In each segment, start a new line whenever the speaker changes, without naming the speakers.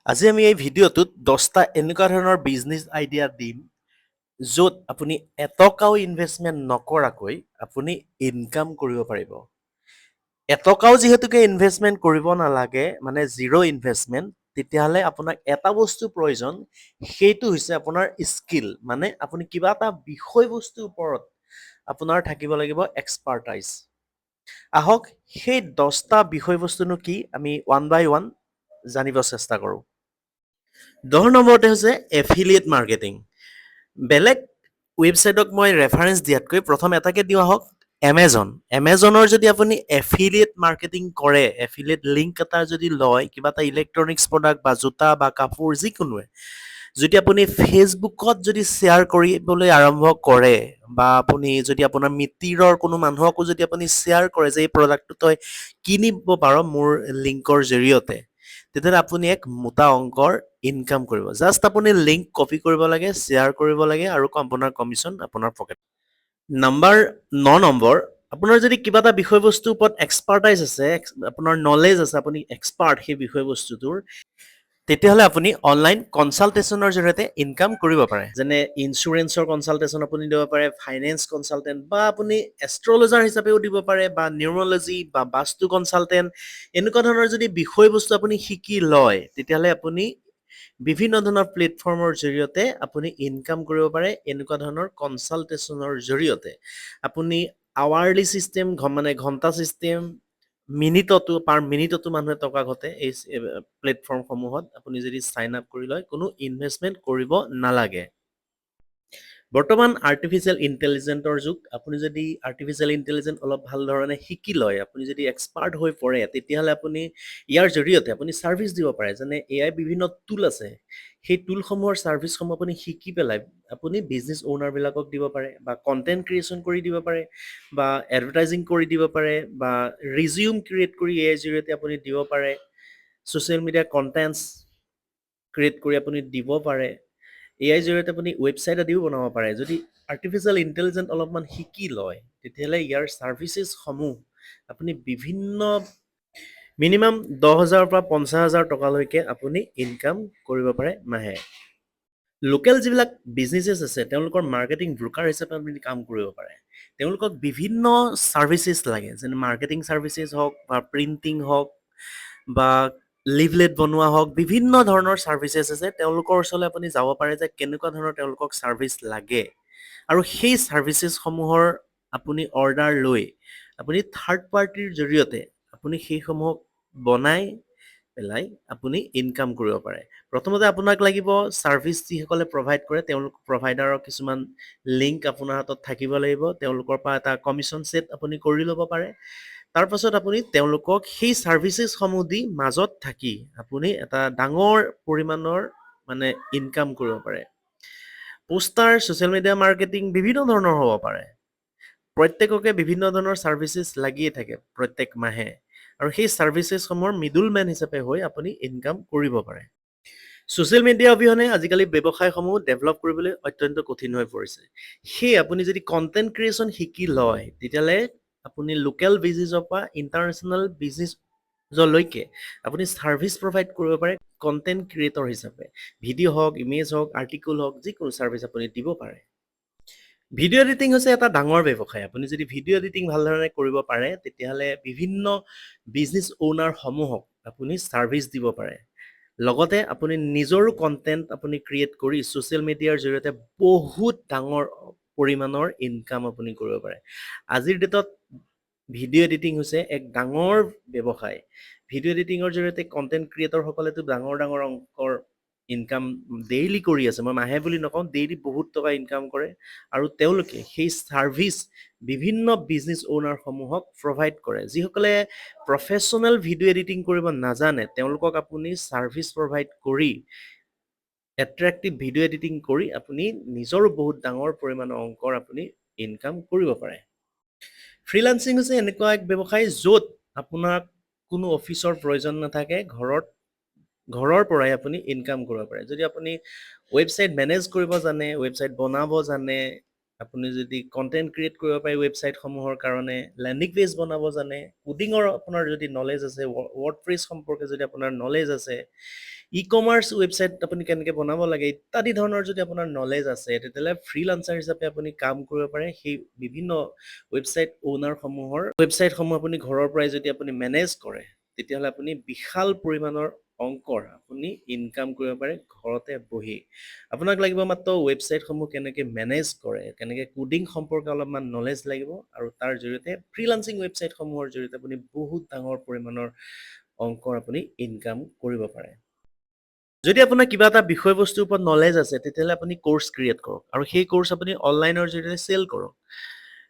আজি আমি এই ভিডিঅ'টোত 10টা এনেকুৱা ধৰণৰ বিজনেছ আইডিয়া দিম য'ত আপুনি এটকাও ইনভেষ্টমেণ্ট নকৰাকৈ আপুনি ইনকাম কৰিব পাৰিব। এটকাও যিহেতুকে ইনভেষ্টমেণ্ট কৰিব নালাগে, মানে জিৰ' ইনভেষ্টমেণ্ট, তেতিয়াহ'লে আপোনাক এটা বস্তু প্ৰয়োজন, সেইটো হৈছে আপোনাৰ স্কিল। মানে আপুনি কিবা এটা বিষয়বস্তুৰ ওপৰত আপোনাৰ থাকিব লাগিব এক্সপাৰ্টাইজ। আহক সেই 10টা বিষয়বস্তুনো কি আমি ওৱান বাই ওৱান জানিব চেষ্টা কৰোঁ। 10 নম্বৰতে হৈছে এফিলিয়েট মাৰ্কেটিং। বেলেগ ৱেবছাইটক মই ৰেফাৰেঞ্চ দিয়াতকৈ প্ৰথম এটাকে দিওঁ আহক, এমেজন। এমেজনৰ যদি আপুনি এফিলিয়েট মাৰ্কেটিং কৰে, এফিলিয়েট লিংক এটা যদি লয়, কিবা এটা ইলেক্ট্ৰনিক্স প্ৰডাক্ট বা জোতা বা কাপোৰ যিকোনোৱে, যদি আপুনি ফেচবুকত যদি শ্বেয়াৰ কৰিবলৈ আৰম্ভ কৰে বা আপুনি যদি আপোনাৰ মিতিৰৰ কোনো মানুহকো যদি আপুনি শ্বেয়াৰ কৰে যে এই প্ৰডাক্টটো তই কিনিব পাৰ মোৰ লিংকৰ জৰিয়তে, তেতিয়াহ'লে আপুনি এক মোটা অংকৰ ইনকাম কৰিব। জাষ্ট আপুনি লিংক কপি কৰিব লাগে, শ্বেয়াৰ কৰিব লাগে আৰু আপোনাৰ কমিশ্যন আপোনাৰ পকেট। নাম্বাৰ 9 নম্বৰ, আপোনাৰ যদি কিবা এটা বিষয়বস্তুৰ ওপৰত এক্সপাৰ্টাইজ আছে, আপোনাৰ নলেজ আছে, আপুনি এক্সপাৰ্ট সেই বিষয়বস্তুটোৰ, তেতিয়াহ'লে আপুনি অনলাইন কনচালটেশ্যনৰ জৰিয়তে ইনকাম কৰিব পাৰে। যেনে ইঞ্চুৰেঞ্চৰ কনচালটেশ্যন আপুনি দিব পাৰে, ফাইনেন্স কনচালটেণ্ট, বা আপুনি এষ্ট্ৰলজাৰ হিচাপেও দিব পাৰে, বা নিউৰলজি বা বাস্তু কনচালটেণ্ট। এনেকুৱা ধৰণৰ যদি বিষয়বস্তু আপুনি শিকি লয়, তেতিয়াহ'লে আপুনি বিভিন্ন ধৰণৰ প্লেটফৰ্মৰ জৰিয়তে আপুনি ইনকাম কৰিব পাৰে। এনেকুৱা ধৰণৰ কনচালটেশ্যনৰ জৰিয়তে আপুনি আৱাৰলি চিষ্টেম, মানে ঘণ্টা চিষ্টেম, মিনিটতো, পাৰ মিনিটতো মানুহে টকা ঘটে এই প্লেটফৰ্মসমূহত আপুনি যদি ছাইন আপ কৰি লয়, কোনো ইনভেষ্টমেণ্ট কৰিব নালাগে। বৰ্তমান আৰ্টিফিচিয়েল ইণ্টেলিজেন্টৰ যুগ। আপুনি যদি আৰ্টিফিচিয়েল ইণ্টেলিজেন্ট অলপ ভাল ধৰণে শিকি লয়, আপুনি যদি এক্সপাৰ্ট হৈ পৰে, তেতিয়াহ'লে আপুনি ইয়াৰ জৰিয়তে আপুনি ছাৰ্ভিচ দিব পাৰে। যেনে AI বিভিন্ন টুল আছে, সেই টুলসমূহৰ ছাৰ্ভিচসমূহ আপুনি শিকি পেলাই আপুনি বিজনেছ অ'নাৰবিলাকক দিব পাৰে, বা কণ্টেণ্ট ক্ৰিয়েশ্যন কৰি দিব পাৰে, বা এডভাৰটাইজিং কৰি দিব পাৰে, বা ৰিজিউম ক্ৰিয়েট কৰি AI জৰিয়তে আপুনি দিব পাৰে, ছ'চিয়েল মিডিয়া কণ্টেণ্টছ ক্ৰিয়েট কৰি আপুনি দিব পাৰে। AI জৰিয়তে আপুনি ৱেবছাইট আদিও বনাব পাৰে। যদি আৰ্টিফিচিয়েল ইণ্টেলিজেন্ট অলপমান শিকি লয়, তেতিয়াহ'লে ইয়াৰ ছাৰ্ভিচেছসমূহ আপুনি বিভিন্ন মিনিমাম 10,000 পৰা 50,000 টকালৈকে আপুনি ইনকাম কৰিব পাৰে মাহে। লোকেল যিবিলাক বিজনেছেছ আছে, তেওঁলোকৰ মাৰ্কেটিং ব্ৰকাৰ হিচাপে আপুনি কাম কৰিব পাৰে। তেওঁলোকক বিভিন্ন ছাৰ্ভিচেছ লাগে, যেনে মাৰ্কেটিং ছাৰ্ভিচেছ হওক, বা প্ৰিণ্টিং হওক, বা লিভলেট বনোৱা হওক, বিভিন্ন ধৰণৰ ছাৰ্ভিচেছ আছে। তেওঁলোকৰ ওচৰলৈ আপুনি যাব পাৰে যে কেনেকুৱা ধৰণৰ তেওঁলোকক ছাৰ্ভিচ লাগে, আৰু সেই ছাৰ্ভিচেছসমূহৰ আপুনি অৰ্ডাৰ লৈ আপুনি থাৰ্ড পাৰ্টিৰ জৰিয়তে আপুনি সেইসমূহক বনাই পেলাই আপুনি ইনকাম কৰিব পাৰে। প্ৰথমতে আপোনাক লাগিব ছাৰ্ভিচ যিসকলে প্ৰভাইড কৰে, তেওঁলোক প্ৰভাইডাৰৰ কিছুমান লিংক আপোনাৰ হাতত থাকিব লাগিব। তেওঁলোকৰ পৰা এটা কমিশ্যন ছেট আপুনি কৰি ল'ব পাৰে। তাৰপাছত আপুনি তেওঁলোকক সেই ছাৰ্ভিচেছসমূহ দি মাজত থাকি আপুনি এটা ডাঙৰ পৰিমাণৰ মানে ইনকাম কৰিব পাৰে। পোষ্টাৰ, ছ'চিয়েল মিডিয়া মাৰ্কেটিং বিভিন্ন ধৰণৰ হ'ব পাৰে। প্ৰত্যেককে বিভিন্ন ধৰণৰ ছাৰ্ভিচেছ লাগিয়ে থাকে প্ৰত্যেক মাহে, আৰু সেই ছাৰ্ভিচেছসমূহৰ মিডলমেন হিচাপে হৈ আপুনি ইনকাম কৰিব পাৰে। ছ'চিয়েল মিডিয়া অবিহনে আজিকালি ব্যৱসায়সমূহ ডেভেলপ কৰিবলৈ অত্যন্ত কঠিন হৈ পৰিছে। সেয়ে আপুনি যদি কণ্টেণ্ট ক্ৰিয়েশ্যন শিকি লয়, তেতিয়াহ'লে আপুনি লোকেল বিজনেছৰ পৰা ইণ্টাৰনেশ্যনেল বিজনেছলৈকে আপুনি ছাৰ্ভিচ প্ৰভাইড কৰিব পাৰে কণ্টেণ্ট ক্ৰিয়েটৰ হিচাপে। ভিডিঅ' হওক, ইমেজ হওক, আৰ্টিকল হওক, যিকোনো ছাৰ্ভিচ আপুনি দিব পাৰে। ভিডিঅ' এডিটিং হৈছে এটা ডাঙৰ ব্যৱসায়। আপুনি যদি ভিডিঅ' এডিটিং ভাল ধৰণে কৰিব পাৰে, তেতিয়াহ'লে বিভিন্ন বিজনেছ অ'নাৰসমূহক আপুনি ছাৰ্ভিচ দিব পাৰে। লগতে আপুনি নিজৰো কণ্টেণ্ট আপুনি ক্ৰিয়েট কৰি ছ'চিয়েল মিডিয়াৰ জৰিয়তে বহুত ডাঙৰ পৰিমাণৰ ইনকাম আপুনি কৰিব পাৰে। আজিৰ ডেটত ভিডিঅ' এডিটিং হৈছে এক ডাঙৰ ব্যৱসায়। ভিডিঅ' এডিটিঙৰ জৰিয়তে কণ্টেণ্ট ক্ৰিয়েটৰসকলেতো ডাঙৰ ডাঙৰ অংকৰ ইনকাম ডেইলি কৰি আছে। মই মাহে বুলি নকওঁ, ডেইলি বহুত টকা ইনকাম কৰে, আৰু তেওঁলোকে সেই ছাৰ্ভিচ বিভিন্ন বিজনেছ অ'নাৰসমূহক প্ৰভাইড কৰে। যিসকলে প্ৰফেশ্যনেল ভিডিঅ' এডিটিং কৰিব নাজানে, তেওঁলোকক আপুনি ছাৰ্ভিচ প্ৰভাইড কৰি এট্ৰেক্টিভ ভিডিঅ' এডিটিং কৰি আপুনি নিজৰো বহুত ডাঙৰ পৰিমাণৰ অংকৰ আপুনি ইনকাম কৰিব পাৰে। ফ্ৰীলান্সিং হৈছে এনেকুৱা এক ব্যৱসায় য'ত আপোনাক কোনো অফিচৰ প্ৰয়োজন নাথাকে, ঘৰৰ পৰাই আপুনি ইনকাম কৰিব পাৰে। যদি আপুনি ৱেবছাইট মেনেজ কৰিব জানে, ৱেবছাইট বনাব জানে, আপুনি যদি কণ্টেণ্ট ক্ৰিয়েট কৰিব পাৰে ৱেবছাইটসমূহৰ কাৰণে, লেণ্ডিং পেজ বনাব জানে, কোডিঙৰ আপোনাৰ যদি নলেজ আছে, ৱৰ্ডপ্ৰেছ সম্পৰ্কে যদি আপোনাৰ নলেজ আছে, ই-কমাৰ্চ ৱেবছাইট আপুনি কেনেকৈ বনাব লাগে ইত্যাদি ধৰণৰ যদি আপোনাৰ নলেজ আছে তেতিয়াহ'লে ফ্ৰীলান্সাৰ হিচাপে আপুনি কাম কৰিব পাৰে সেই বিভিন্ন ৱেবছাইট ৱেবছাইটসমূহ আপুনি ঘৰৰ পৰাই যদি আপুনি মেনেজ কৰে তেতিয়াহ'লে আপুনি বিশাল পৰিমাণৰ অংকৰ আপুনি ইনকাম কৰিব পাৰে ঘৰতে বহি আপোনাক লাগিব মাত্ৰ ৱেবছাইটসমূহ কেনেকৈ মেনেজ কৰে কেনেকৈ কোডিং সম্পৰ্কে অলপমান নলেজ লাগিব আৰু তাৰ জৰিয়তে ফ্ৰীলান্সিং ৱেবছাইটসমূহৰ জৰিয়তে আপুনি বহুত ডাঙৰ পৰিমাণৰ অংকৰ আপুনি ইনকাম কৰিব পাৰে যদি আপোনাৰ কিবা এটা বিষয়বস্তুৰ ওপৰত নলেজ আছে তেতিয়াহ'লে আপুনি কোৰ্চ ক্ৰিয়েট কৰক আৰু সেই কোৰ্চ আপুনি অনলাইনৰ জৰিয়তে চেল কৰক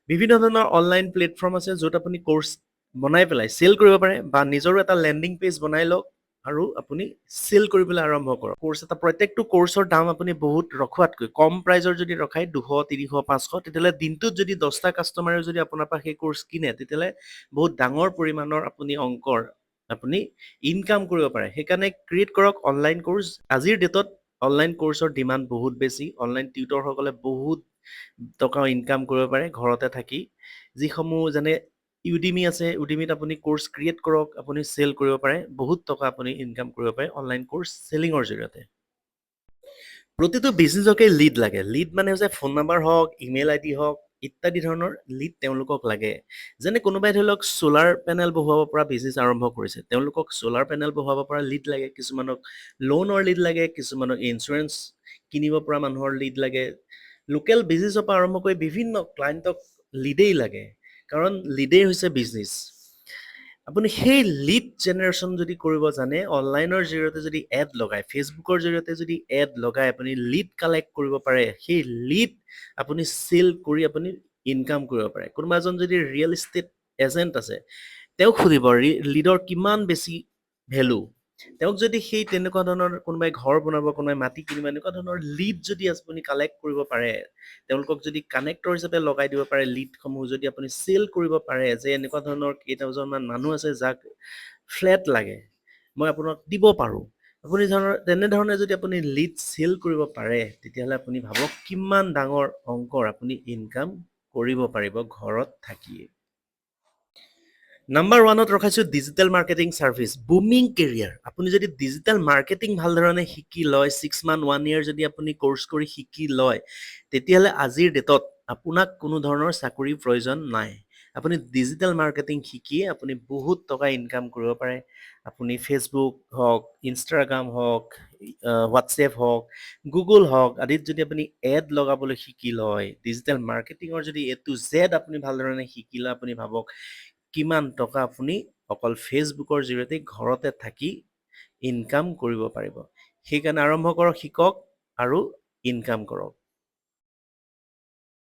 বিভিন্ন ধৰণৰ অনলাইন প্লেটফৰ্ম আছে য'ত আপুনি কোৰ্চ বনাই পেলাই চেল কৰিব পাৰে বা নিজৰো এটা লেণ্ডিং পেজ বনাই লওক আৰু আপুনি চেল কৰিবলৈ আৰম্ভ কৰক কোৰ্চ এটা প্ৰত্যেকটো কোৰ্চৰ দাম আপুনি বহুত ৰখোৱাতকৈ কম প্ৰাইজৰ যদি ৰখায় 200 300 500 তেতিয়াহ'লে দিনটোত যদি 10টা কাষ্টমাৰে যদি আপোনাৰ পৰা সেই কোৰ্চ কিনে তেতিয়াহ'লে বহুত ডাঙৰ পৰিমাণৰ আপুনি অংকৰ আপুনি ইনকাম কৰিব পাৰে সেইকাৰণে ক্ৰিয়েট কৰক অনলাইন কোৰ্চ আজিৰ ডেটত অনলাইন কোৰ্চৰ ডিমাণ্ড বহুত বেছি অনলাইন টিউটৰসকলে বহুত টকা ইনকাম কৰিব পাৰে ঘৰতে থাকি যিসমূহ যেনে ইউডিমি আছে ইউডিমিত আপুনি কোৰ্চ ক্ৰিয়েট কৰক আপুনি চেল কৰিব পাৰে বহুত টকা আপুনি ইনকাম কৰিব পাৰে অনলাইন কোৰ্চ চেলিঙৰ জৰিয়তে প্ৰতিটো বিজনেছকে লিড লাগে লিড মানে হৈছে ফোন নাম্বাৰ হওক ইমেইল আইডি হওক ইত্যাদি ধৰণৰ লিড তেওঁলোকক লাগে যেনে কোনোবাই ধৰি লওক চ'লাৰ পেনেল বহুৱাব পৰা বিজনেছ আৰম্ভ কৰিছে তেওঁলোকক চ'লাৰ পেনেল বহুৱাব পৰা লিড লাগে কিছুমানক লোনৰ লিড লাগে কিছুমানক ইঞ্চুৰেঞ্চ কিনিব পৰা মানুহৰ লিড লাগে লোকেল বিজনেছৰ পৰা আৰম্ভ কৰি বিভিন্ন ক্লাইণ্টক লিডেই লাগে কাৰণ লিডেই হৈছে বিজনেছ আপুনি সেই লিড জেনেৰেশ্যন যদি কৰিব জানে অনলাইনৰ জৰিয়তে যদি এড লগায় ফেচবুকৰ জৰিয়তে যদি এড লগাই আপুনি লিড কালেক্ট কৰিব পাৰে সেই লিড আপুনি চেল কৰি আপুনি ইনকাম কৰিব পাৰে কোনোবা এজন যদি ৰিয়েল ইষ্টেট এজেণ্ট আছে তেওঁক সুধিব লিডৰ কিমান বেছি ভেলু তেওঁক যদি সেই তেনেকুৱা ধৰণৰ কোনোবাই ঘৰ বনাব কোনোবাই মাটি কিনিব এনেকুৱা ধৰণৰ লিড যদি আপুনি কালেক্ট কৰিব পাৰে তেওঁলোকক যদি কানেক্টৰ হিচাপে লগাই দিব পাৰে লিডসমূহ যদি আপুনি চেল কৰিব পাৰে যে এনেকুৱা ধৰণৰ কেইটাজনমান মানুহ আছে যাক ফ্লেট লাগে মই আপোনাক দিব পাৰোঁ আপুনি তেনেধৰণে যদি আপুনি লিড চেল কৰিব পাৰে তেতিয়াহ'লে আপুনি ভাবক কিমান ডাঙৰ অংকৰ আপুনি ইনকাম কৰিব পাৰিব ঘৰত থাকিয়ে নাম্বাৰ 1ত ৰখাইছোঁ digital marketing service booming career আপুনি যদি ডিজিটেল মাৰ্কেটিং ভাল ধৰণে শিকি লয় 6 মান্থ 1 year যদি আপুনি কোৰ্চ কৰি শিকি লয় তেতিয়াহ'লে আজিৰ ডেটত আপোনাক কোনো ধৰণৰ চাকৰিৰ প্ৰয়োজন নাই আপুনি ডিজিটেল মাৰ্কেটিং শিকিয়ে আপুনি বহুত টকা ইনকাম কৰিব পাৰে আপুনি ফেচবুক হওক ইনষ্টাগ্ৰাম হওক হোৱাটছএপ হওক গুগল হওক আদিত যদি আপুনি এড লগাবলৈ শিকি লয় ডিজিটেল মাৰ্কেটিঙৰ যদি A to Z আপুনি ভাল ধৰণে শিকি লয় আপুনি ভাবক কিমান টকা আপুনি অকল ফেচবুকৰ জৰিয়তে ঘৰতে থাকি ইনকাম কৰিব পাৰিব সেইকাৰণে আৰম্ভ কৰক শিকক আৰু ইনকাম কৰক